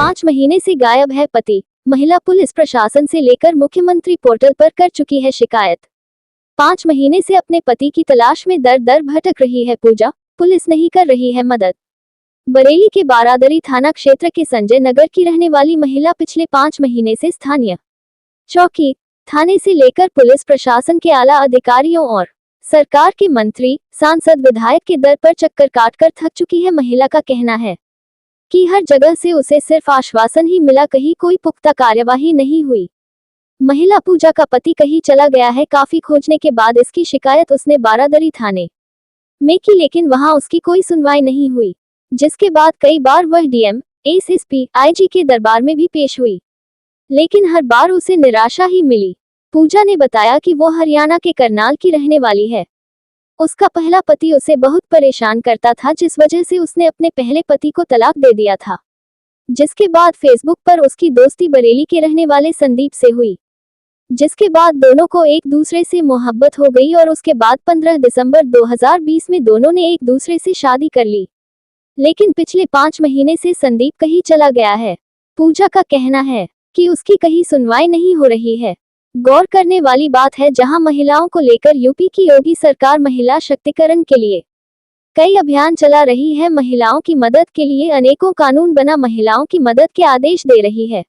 5 महीने से गायब है पति। महिला पुलिस प्रशासन से लेकर मुख्यमंत्री पोर्टल पर कर चुकी है शिकायत। 5 महीने से अपने पति की तलाश में दर दर भटक रही है पूजा, पुलिस नहीं कर रही है मदद। बरेली के बारादरी थाना क्षेत्र के संजय नगर की रहने वाली महिला पिछले 5 महीने से स्थानीय चौकी, थाने से लेकर पुलिस प्रशासन के आला अधिकारियों और सरकार के मंत्री, सांसद, विधायक के दर पर चक्कर काटकर थक चुकी है। महिला का कहना है कि हर जगह से उसे सिर्फ आश्वासन ही मिला, कहीं कोई पुख्ता कार्यवाही नहीं हुई। महिला पूजा का पति कहीं चला गया है। काफी खोजने के बाद इसकी शिकायत उसने बारादरी थाने में की, लेकिन वहां उसकी कोई सुनवाई नहीं हुई, जिसके बाद कई बार वह डीएम, एसएसपी, आईजी के दरबार में भी पेश हुई, लेकिन हर बार उसे निराशा ही मिली। पूजा ने बताया कि वो हरियाणा के करनाल की रहने वाली है। उसका पहला पति उसे बहुत परेशान करता था, जिस वजह से उसने अपने पहले पति को तलाक दे दिया था, जिसके बाद फेसबुक पर उसकी दोस्ती बरेली के रहने वाले संदीप से हुई, जिसके बाद दोनों को एक दूसरे से मोहब्बत हो गई और उसके बाद 15 दिसंबर 2020 में दोनों ने एक दूसरे से शादी कर ली। लेकिन पिछले 5 महीने से संदीप कहीं चला गया है। पूजा का कहना है कि उसकी कहीं सुनवाई नहीं हो रही है। गौर करने वाली बात है, जहां महिलाओं को लेकर यूपी की योगी सरकार महिला शक्तिकरण के लिए कई अभियान चला रही है। महिलाओं की मदद के लिए अनेकों कानून बना महिलाओं की मदद के आदेश दे रही है।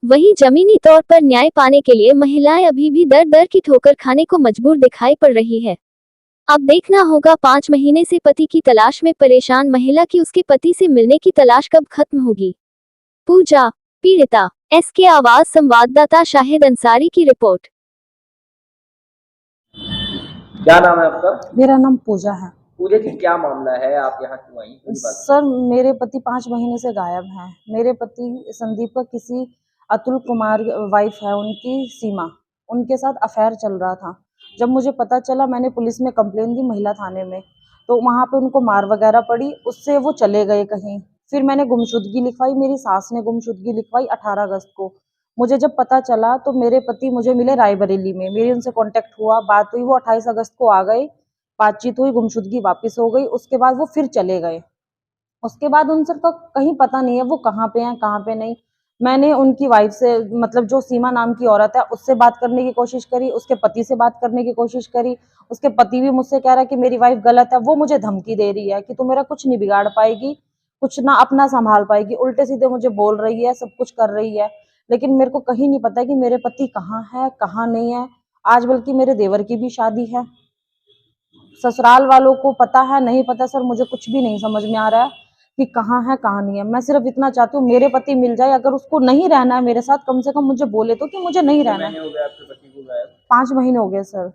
वहीं जमीनी तौर पर न्याय पाने के लिए महिलाएं अभी भी दर दर की ठोकर खाने को मजबूर दिखाई पड़ रही है। अब देखना होगा 5 महीने से पति की तलाश में परेशान महिला की उसके पति से मिलने की तलाश कब खत्म होगी। पूजा पीड़िता, एसके आवाज संवाददाता शाहिद अंसारी की रिपोर्ट। क्या नाम है आपका? मेरा नाम पूजा है। पूजा जी, क्या मामला है, आप यहाँ क्यों आई? सर, मेरे पति 5 महीने से गायब हैं। मेरे पति संदीप का किसी अतुल कुमार वाइफ है उनकी सीमा, उनके साथ अफेयर चल रहा था। जब मुझे पता चला, मैंने पुलिस में कंप्लेन दी महिला थाने में, तो वहाँ पे उनको मार वगैरह पड़ी, उससे वो चले गए कहीं। फिर मैंने गुमशुदगी लिखवाई, मेरी सास ने गुमशुदगी लिखवाई 18 अगस्त को। मुझे जब पता चला तो मेरे पति मुझे मिले रायबरेली में, मेरी उनसे कांटेक्ट हुआ, बात हुई, वो 28 अगस्त को आ गए, बातचीत हुई, गुमशुदगी वापस हो गई। उसके बाद वो फिर चले गए। उसके बाद उनसे तो कहीं पता नहीं है वो कहाँ पे हैं, कहाँ पे नहीं। मैंने उनकी वाइफ से, मतलब जो सीमा नाम की औरत है, उससे बात करने की कोशिश करी, उसके पति से बात करने की कोशिश करी। उसके पति भी मुझसे कह रहा है कि मेरी वाइफ गलत है। वो मुझे धमकी दे रही है कि तू मेरा कुछ नहीं बिगाड़ पाएगी, कुछ ना अपना संभाल पाएगी, उल्टे सीधे मुझे बोल रही है, सब कुछ कर रही है। लेकिन मेरे को कहीं नहीं पता है कि मेरे पति कहाँ है, कहाँ नहीं है। आज बल्कि मेरे देवर की भी शादी है। ससुराल वालों को पता है, नहीं पता, सर मुझे कुछ भी नहीं समझ में आ रहा है कि कहाँ है, कहाँ नहीं है। मैं सिर्फ इतना चाहती हूँ मेरे पति मिल जाए। अगर उसको नहीं रहना है मेरे साथ, कम से कम मुझे बोले तो कि मुझे नहीं रहना है। हो गया आपके पति को गायब? 5 महीने हो गए सर।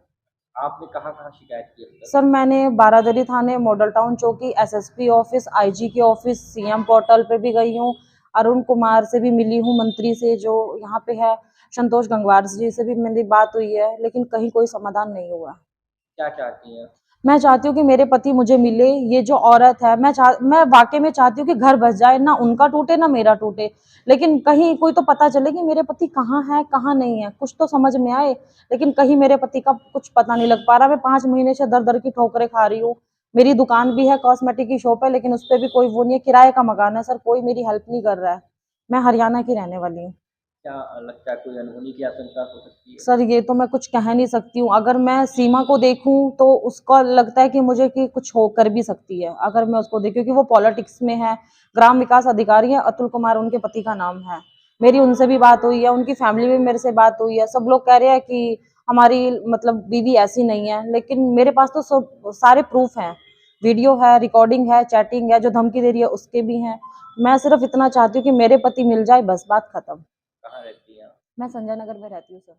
आपने कहाँ शिकायत की? सर, मैंने बारादरी थाने, मॉडल टाउन चौकी, एसएसपी ऑफिस, आईजी के ऑफिस, सीएम पोर्टल पे भी गई हूँ। अरुण कुमार से भी मिली हूँ, मंत्री से जो यहाँ पे है, संतोष गंगवार जी से भी मेरी बात हुई है, लेकिन कहीं कोई समाधान नहीं हुआ। क्या चाहती हैं? मैं चाहती हूँ कि मेरे पति मुझे मिले। ये जो औरत है, मैं वाकई में चाहती हूँ कि घर बस जाए, ना उनका टूटे ना मेरा टूटे, लेकिन कहीं कोई तो पता चले कि मेरे पति कहाँ है, कहाँ नहीं है, कुछ तो समझ में आए। लेकिन कहीं मेरे पति का कुछ पता नहीं लग पा रहा। मैं 5 महीने से दर दर की ठोकरें खा रही हूँ। मेरी दुकान भी है, कॉस्मेटिक की शॉप है, लेकिन उस पर भी कोई वो नहीं है। किराए का मकान है सर, कोई मेरी हेल्प नहीं कर रहा है। मैं हरियाणा की रहने वाली हूँ। क्या लगता है, कोई अनहोनी की आशंका हो सकती है? सर, ये तो मैं कुछ कह नहीं सकती हूँ। अगर मैं सीमा को देखूं तो उसका लगता है कि मुझे कि कुछ हो कर भी सकती है, अगर मैं उसको देखूं, क्योंकि वो पॉलिटिक्स में है, ग्राम विकास अधिकारी है, अतुल कुमार उनके पति का नाम है। मेरी उनसे भी बात हुई है, उनकी फैमिली में मेरे से बात हुई है। सब लोग कह रहे हैं कि हमारी मतलब बीवी ऐसी नहीं है, लेकिन मेरे पास तो सब सारे प्रूफ हैं, वीडियो है, रिकॉर्डिंग है, चैटिंग है, जो धमकी दे रही है उसके भी हैं। मैं सिर्फ इतना चाहती हूँ कि मेरे पति मिल जाए, बस बात खत्म। कहाँ रहती हैं आप? मैं संजय नगर में रहती हूँ सर।